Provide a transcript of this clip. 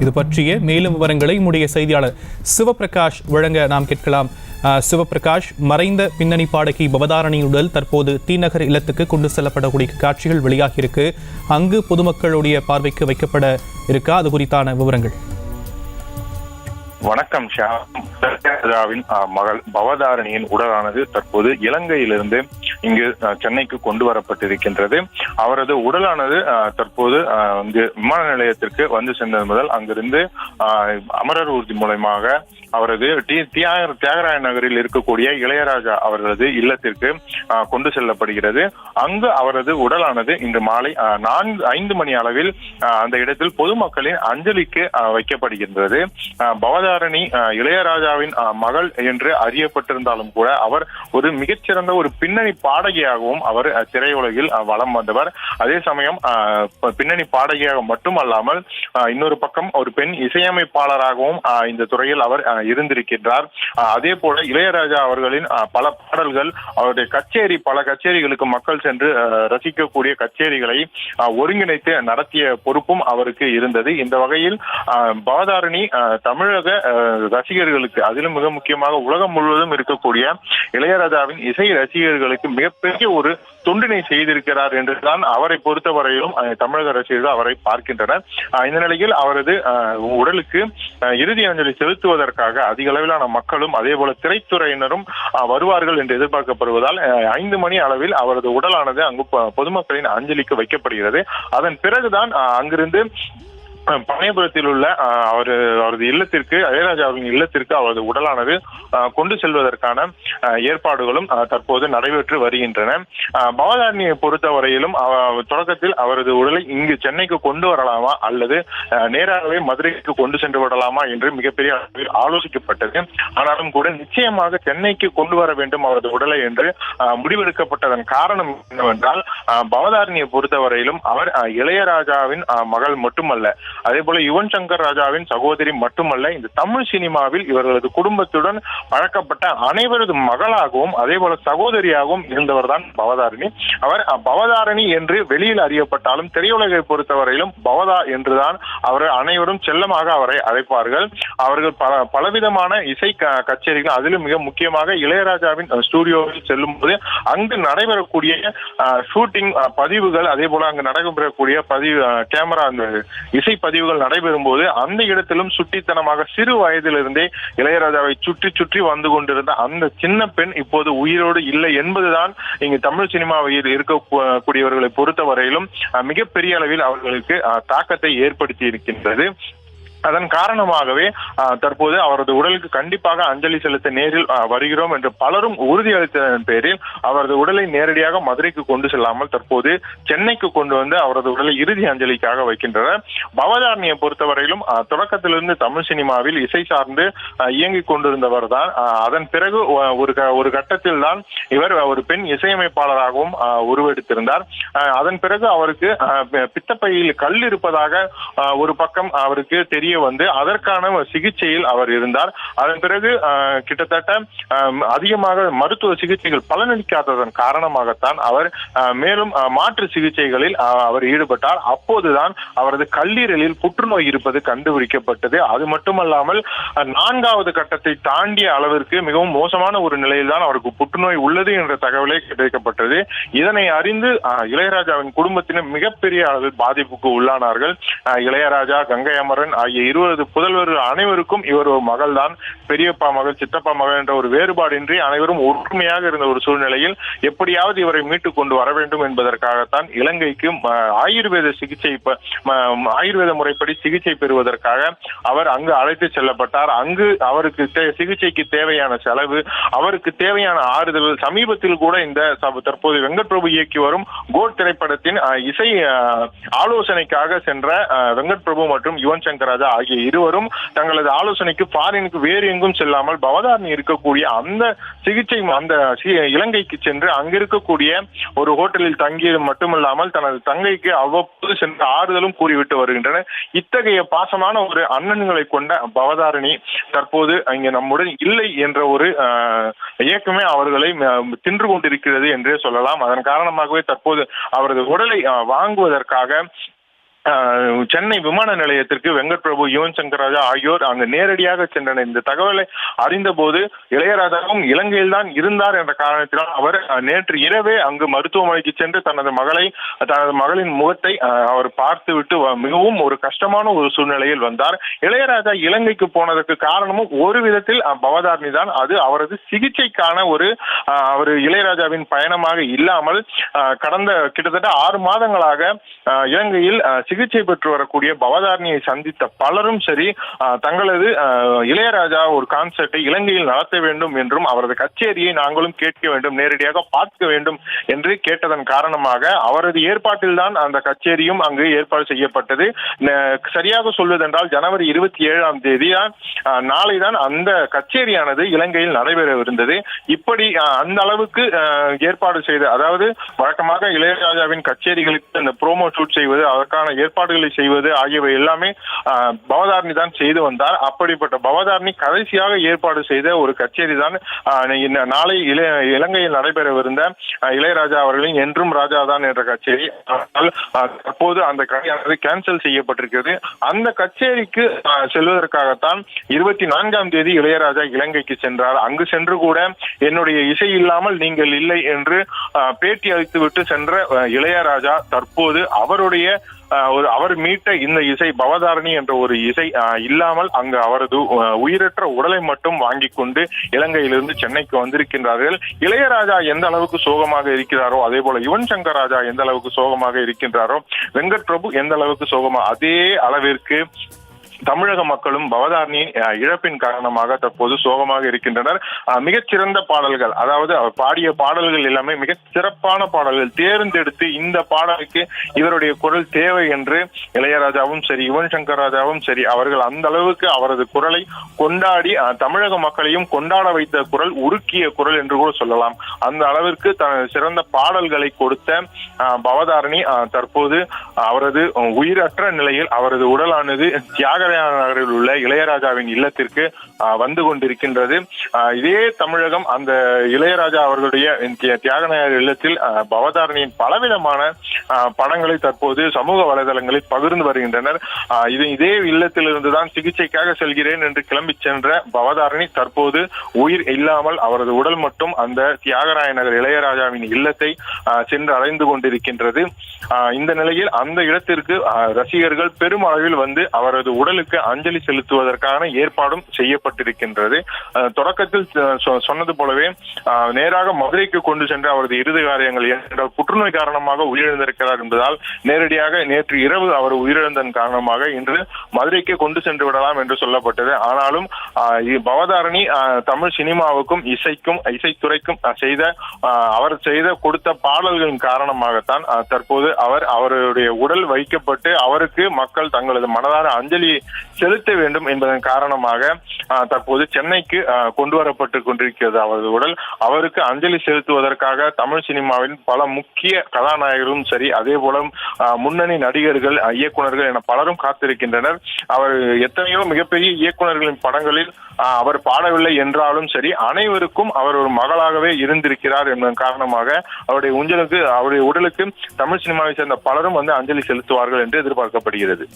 இது பற்றிய மேலும் விவரங்களை நம்முடைய செய்தியாளர் சிவபிரகாஷ் வழங்க நாம் கேட்கலாம். சிவபிரகாஷ், மறைந்த பின்னணி பாடகி பவதாரணியின் உடல் தற்போது தீநகர் இல்லத்துக்கு கொண்டு செல்லப்படக்கூடிய காட்சிகள் வெளியாகியிருக்கு. அங்கு பொதுமக்களுடைய பார்வைக்கு வைக்கப்பட இருக்கா? அது குறித்தான விவரங்கள். வணக்கம் ராஜாவின் மகள் பவதாரணியின் உடலானது தற்போது இலங்கையிலிருந்து இங்கு சென்னைக்கு கொண்டு வரப்பட்டிருக்கின்றது. அவரது உடலானது தற்போது இங்கு விமான நிலையத்திற்கு வந்து சென்றது முதல் அங்கிருந்து அமரர் ஊர்தி மூலமாக அவரது தியாகராய நகரில் இருக்கக்கூடிய இளையராஜா அவர்களது இல்லத்திற்கு கொண்டு செல்லப்படுகிறது. அங்கு அவரது உடலானது இன்று மாலை 5 மணி அளவில் அந்த இடத்தில் பொதுமக்களின் அஞ்சலிக்கு வைக்கப்படுகின்றது. பவதாரணி இளையராஜாவின் மகள் என்று அறியப்பட்டிருந்தாலும் கூட அவர் ஒரு மிகச்சிறந்த ஒரு பின்னணி பாடகியாகவும் அவர் திரையுலகில் வலம் வந்தவர். அதே சமயம் பின்னணி பாடகியாக மட்டுமல்லாமல் இன்னொரு பக்கம் ஒரு பெண் இசையமைப்பாளராகவும் இந்த துறையில் அவர் இருந்திருக்கின்றார். அதே போல இளையராஜா அவர்களின் பல பாடல்கள் அவருடைய பல கச்சேரிகளுக்கு மக்கள் சென்று ரசிக்கக்கூடிய கச்சேரிகளை ஒருங்கிணைத்து நடத்திய பொறுப்பும் அவருக்கு இருந்தது. இந்த வகையில் பவதாரணி தமிழக ரசிகர்களுக்கு, அதிலும் மிக முக்கியமாக உலகம் முழுவதும் இருக்கக்கூடிய இளையராஜாவின் இசை ரசிகர்களுக்கு மிகப்பெரிய ஒரு தொண்டினை செய்திருக்கிறார் என்றுதான் அவரை பொறுத்தவரையிலும் தமிழக ரசிகர்கள் அவரை பார்க்கின்றனர். இந்த நிலையில் அவரது உடலுக்கு இறுதி அஞ்சலி செலுத்துவதற்காக அதிக அளவிலான மக்களும் அதே போல திரைத்துறையினரும் வருவார்கள் என்று எதிர்பார்க்கப்படுவதால் 5 மணி அளவில் அவரது உடலானது அங்கு பொதுமக்களின் அஞ்சலிக்கு வைக்கப்படுகிறது. அதன் பிறகுதான் அங்கிருந்து பனையபுரத்தில் உள்ள அவரது இல்லத்திற்கு, இளையராஜா அவர்களின் இல்லத்திற்கு அவரது உடலானது கொண்டு செல்வதற்கான ஏற்பாடுகளும் தற்போது நடைபெற்று வருகின்றன. பவதாரணியை பொறுத்தவரையிலும் தொடக்கத்தில் அவரது உடலை இங்கு சென்னைக்கு கொண்டு வரலாமா அல்லது நேராகவே மதுரைக்கு கொண்டு சென்று விடலாமா என்று மிகப்பெரிய அளவில் ஆலோசிக்கப்பட்டது. ஆனாலும் கூட நிச்சயமாக சென்னைக்கு கொண்டு வர வேண்டும் அவரது உடலை என்று முடிவெடுக்கப்பட்டதன் காரணம் என்னவென்றால், பவதாரணியை பொறுத்தவரையிலும் அவர் இளையராஜாவின் மகள் மட்டுமல்ல, அதே போல யுவன் சங்கர் ராஜாவின் சகோதரி மட்டுமல்ல, இந்த தமிழ் சினிமாவில் இவர்களது குடும்பத்துடன் பழக்கப்பட்ட அனைவரது மகளாகவும் அதே போல சகோதரியாகவும் இருந்தவர் தான் பவதாரணி. அவர் பவதாரணி என்று வெளியில் அறியப்பட்டாலும் திரையுலகை பொறுத்தவரையிலும் பவதா என்றுதான் அவர் அனைவரும் செல்லமாக அவரை அழைப்பார்கள். அவர்கள் பலவிதமான இசை கச்சேரிகள், அதிலும் மிக முக்கியமாக இளையராஜாவின் ஸ்டுடியோவில் செல்லும் போது அங்கு நடைபெறக்கூடிய ஷூட்டிங் பதிவுகள், அதே போல அங்கு நடைபெறக்கூடிய கேமரா இசை பதிவுகள் நடைபெறும் போது அந்த இடத்திலும் சுட்டித்தனமாக சிறு வயதிலிருந்தே இளையராஜாவை சுற்றி வந்து கொண்டிருந்த அந்த சின்ன பெண் இப்போது உயிரோடு இல்லை என்பதுதான் இங்கு தமிழ் சினிமாவில் இருக்கக்கூடியவர்களை பொறுத்தவரையிலும் மிகப்பெரிய அளவில் அவர்களுக்கு தாக்கத்தை ஏற்படுத்தி இருக்கின்றது. அதன் காரணமாகவே தற்போது அவரது உடலுக்கு கண்டிப்பாக அஞ்சலி செலுத்த நேரில் வருகிறோம் என்று பலரும் உறுதியளித்ததன் பேரில் அவரது உடலை நேரடியாக மதுரைக்கு கொண்டு செல்லாமல் தற்போது சென்னைக்கு கொண்டு வந்து அவரது உடலை இறுதி அஞ்சலிக்காக வைக்கின்றனர். பவதாரணியை பொறுத்தவரையிலும் தொடக்கத்திலிருந்து தமிழ் சினிமாவில் இசை சார்ந்து இயங்கிக் கொண்டிருந்தவர் தான். அதன் பிறகு ஒரு கட்டத்தில் தான் இவர் ஒரு பெண் இசையமைப்பாளராகவும் உருவெடுத்திருந்தார். அதன் பிறகு அவருக்கு பித்தப்பையில் கல் இருப்பதாக ஒரு பக்கம் அவருக்கு தெரிய வந்து அதற்கான சிகிச்சையில் அவர் இருந்தார். அதன் பிறகு கிட்டத்தட்ட அதிகமாக மருத்துவ சிகிச்சைகள் பலனளிக்காததன் காரணமாகத்தான் அவர் மேலும் மாற்று சிகிச்சைகளில் அவர் ஈடுபட்டார். அப்போதுதான் அவரது கல்லீரலில் புற்றுநோய் இருப்பது கண்டுபிடிக்கப்பட்டது. அது மட்டுமல்லாமல் 4வது கட்டத்தை தாண்டிய அளவிற்கு மிகவும் மோசமான ஒரு நிலையில் தான் அவருக்கு புற்றுநோய் உள்ளது என்ற தகவலே கிடைக்கப்பட்டது. இதனை அறிந்து இளையராஜாவின் குடும்பத்தினர் மிகப்பெரிய அளவில் பாதிப்புக்கு உள்ளானார்கள். இளையராஜா, கங்கை அமரன் ஆகிய 20 புதல்வர்கள் அனைவருக்கும் இவர் ஒரு மகள் தான். பெரியப்பா மகள், சித்தப்பா மகள் என்ற ஒரு வேறுபாடின்றி அனைவரும் ஒற்றுமையாக இருந்த ஒரு சூழ்நிலையில் எப்படியாவது இவரை மீட்டுக் கொண்டு வர வேண்டும் என்பதற்காகத்தான் இலங்கைக்கு ஆயுர்வேத முறைப்படி சிகிச்சை பெறுவதற்காக அவர் அங்கு அழைத்து செல்லப்பட்டார். அங்கு அவருக்கு சிகிச்சைக்கு தேவையான செலவு, அவருக்கு தேவையான ஆறுதல், சமீபத்தில் கூட இந்த தற்போது வெங்கட் பிரபு இயக்கி வரும் கோட் திரைப்படத்தின் இசை ஆலோசனைக்காக சென்ற வெங்கட் பிரபு மற்றும் யுவன் சங்கர் ராஜா ஆகிய இருவரும் தங்களது ஆலோசனைக்கு ஃபாரினுக்கு வேறு எங்கும் செல்லாமல் பவதாரணி இருக்கக்கூடிய அந்த சிகிச்சை அந்த இலங்கைக்கு சென்று அங்கிருக்கக்கூடிய ஒரு ஹோட்டலில் தங்கியது மட்டுமல்லாமல் தனது தங்கைக்கு அவ்வப்போது சென்று ஆறுதலும் கூறிவிட்டு வருகின்றனர். இத்தகைய பாசமான ஒரு அண்ணன்களை கொண்ட பவதாரணி தற்போது இங்கே நம்முடன் இல்லை என்ற ஒரு இயக்கமே அவர்களை தின்று கொண்டிருக்கிறது என்றே சொல்லலாம். அதன் காரணமாகவே தற்போது அவரது உடலை வாங்குவதற்காக சென்னை விமான நிலையத்திற்கு வெங்கட் பிரபு, யுவன் சங்கர் ராஜா ஆகியோர் அங்கு நேரடியாக சென்றனர். இந்த தகவலை அறிந்த போது இளையராஜாவும் இலங்கையில் தான் இருந்தார் என்ற காரணத்தினால் அவர் நேற்று இரவே அங்கு மருத்துவமனைக்கு சென்று தனது மகளின் முகத்தை அவர் பார்த்துவிட்டு மிகவும் ஒரு கஷ்டமான ஒரு சூழ்நிலையில் வந்தார். இளையராஜா இலங்கைக்கு போனதற்கு காரணமும் ஒரு விதத்தில் பவதாரணி தான். அது அவரது சிகிச்சைக்கான அவர் இளையராஜாவின் பயணமாக இல்லாமல் கடந்த கிட்டத்தட்ட 6 மாதங்களாக இலங்கையில் சிகிச்சை பெற்று வரக்கூடிய பவதாரணியை சந்தித்த பலரும் சரி தங்களது இளையராஜா ஒரு கான்சர்ட்டை இலங்கையில் நடத்த வேண்டும் என்றும் அவரது கச்சேரியை நாங்களும் கேட்க வேண்டும், நேரடியாக பார்க்க வேண்டும் என்று கேட்டதன் காரணமாக அவரது ஏற்பாட்டில் தான் அந்த கச்சேரியும் அங்கு ஏற்பாடு செய்யப்பட்டது. சரியாக சொல்வதென்றால் ஜனவரி 27ஆம் தேதி நாளை தான் அந்த கச்சேரியானது இலங்கையில் நடைபெறவிருந்தது. இப்படி அந்த அளவுக்கு ஏற்பாடு செய்து, அதாவது வழக்கமாக இளையராஜாவின் கச்சேரிகளுக்கு இந்த ப்ரோமோ ஷூட் செய்வது, அதற்கான ஏற்பாடுகளை செய்வது ஆகியவை எல்லாமே பவதாரணி தான் செய்து வந்தார். அப்படிப்பட்ட பவதாரணி கடைசியாக ஏற்பாடு செய்த ஒரு கச்சேரி தான் நாளை இலங்கையில் நடைபெறவிருந்த இளையராஜா அவர்களின் என்றும் ராஜா தான் என்ற கச்சேரி. தற்போது அந்த கச்சேரி கேன்சல் செய்யப்பட்டிருக்கிறது. அந்த கச்சேரிக்கு செல்வதற்காகத்தான் 24ஆம் தேதி இளையராஜா இலங்கைக்கு சென்றார். அங்கு சென்று கூட என்னுடைய இசை இல்லாமல் நீங்கள் இல்லை என்று பேட்டி அளித்துவிட்டு சென்ற இளையராஜா தற்போது அவர் மீட்ட இந்த இசை பவதாரணி என்ற ஒரு இசை இல்லாமல் அங்கு அவரது உயிரற்ற உடலை மட்டும் வாங்கி கொண்டு இலங்கையிலிருந்து சென்னைக்கு வந்திருக்கின்றார்கள். இளையராஜா எந்த அளவுக்கு சோகமாக இருக்கிறாரோ அதே போல யுவன் சங்கர் ராஜா எந்த அளவுக்கு சோகமாக இருக்கின்றாரோ, வெங்கட் பிரபு எந்த அளவுக்கு சோகமாக, அதே அளவிற்கு தமிழக மக்களும் பவதாரணியின் இழப்பின் காரணமாக தற்போது சோகமாக இருக்கின்றனர். மிகச்சிறந்த பாடல்கள், அதாவது அவர் பாடிய பாடல்கள் எல்லாமே மிக சிறப்பான பாடல்கள் தேர்ந்தெடுத்து இந்த பாடலுக்கு இவருடைய குரல் தேவை என்று இளையராஜாவும் சரி யுவன் சங்கர் ராஜாவும் சரி அவர்கள் அந்த அளவுக்கு அவரது குரலை கொண்டாடி தமிழக மக்களையும் கொண்டாட வைத்த குரல், உருக்கிய குரல் என்று கூட சொல்லலாம். அந்த அளவிற்கு சிறந்த பாடல்களை கொடுத்த பவதாரணி தற்போது அவரது உயிரற்ற நிலையில் அவரது உடலானது தியாக நகரில் உள்ள இளையராஜாவின் இல்லத்திற்கு வந்து கொண்டிருக்கின்றது. இதே தமிழகம் அந்த இளையராஜா அவர்களுடைய தியாகநகர் இல்லத்தில் பவதாரணியின் பலவிதமான படங்களை தற்போது சமூக வலைதளங்களில் பகிர்ந்து வருகின்றனர். இதே இல்லத்திலிருந்துதான் சிகிச்சைக்காக செல்கிறேன் என்று கிளம்பி சென்ற பவதாரணி தற்போது உயிர் இல்லாமல் அவரது உடல் மட்டும் அந்த தியாகராய நகர் இளையராஜாவின் இல்லத்தை சென்று அடைந்து கொண்டிருக்கின்றது. இந்த நிலையில் அந்த இடத்திற்கு ரசிகர்கள் பெருமளவில் வந்து அவரது உடலுக்கு அஞ்சலி செலுத்துவதற்கான ஏற்பாடும் செய்யப்பட்டிருக்கின்றது. தொடக்கத்தில் சொன்னது போலவே நேராக மதுரைக்கு கொண்டு சென்ற அவரது இறுதி காரியங்கள் ஏனென்றால் புற்றுநோய் காரணமாக உயிரிழந்திருக்கிறார் என்பதால் நேரடியாக நேற்று இரவு அவர் உயிரிழந்ததன் காரணமாக இன்று மதுரைக்கு கொண்டு சென்று விடலாம் என்று சொல்லப்பட்டது. ஆனாலும் பவதாரணி தமிழ் சினிமாவுக்கும் இசைத்துறைக்கும் அவர் கொடுத்த பாடல்களின் காரணமாகத்தான் தற்போது அவருடைய உடல் வைக்கப்பட்டு அவருக்கு மக்கள் தங்களது மனதார அஞ்சலி செலுத்த வேண்டும் என்பதன் காரணமாக தற்போது சென்னைக்கு கொண்டு வரப்பட்டு கொண்டிருக்கிறது அவரது உடல். அவருக்கு அஞ்சலி செலுத்துவதற்காக தமிழ் சினிமாவின் பல முக்கிய கதாநாயகரும் சரி அதே போல முன்னணி நடிகர்கள், இயக்குநர்கள் என பலரும் காத்திருக்கின்றனர். அவர் எத்தனையோ மிகப்பெரிய இயக்குநர்களின் படங்களில் அவர் பாடவில்லை என்றாலும் சரி அனைவருக்கும் அவர் ஒரு மகளாகவே இருந்திருக்கிறார் என்பதன் காரணமாக அவருடைய உடலுக்கு தமிழ் சினிமாவை சேர்ந்த பலரும் வந்து அஞ்சலி செலுத்துவார்கள் என்று எதிர்பார்க்கப்படுகிறது.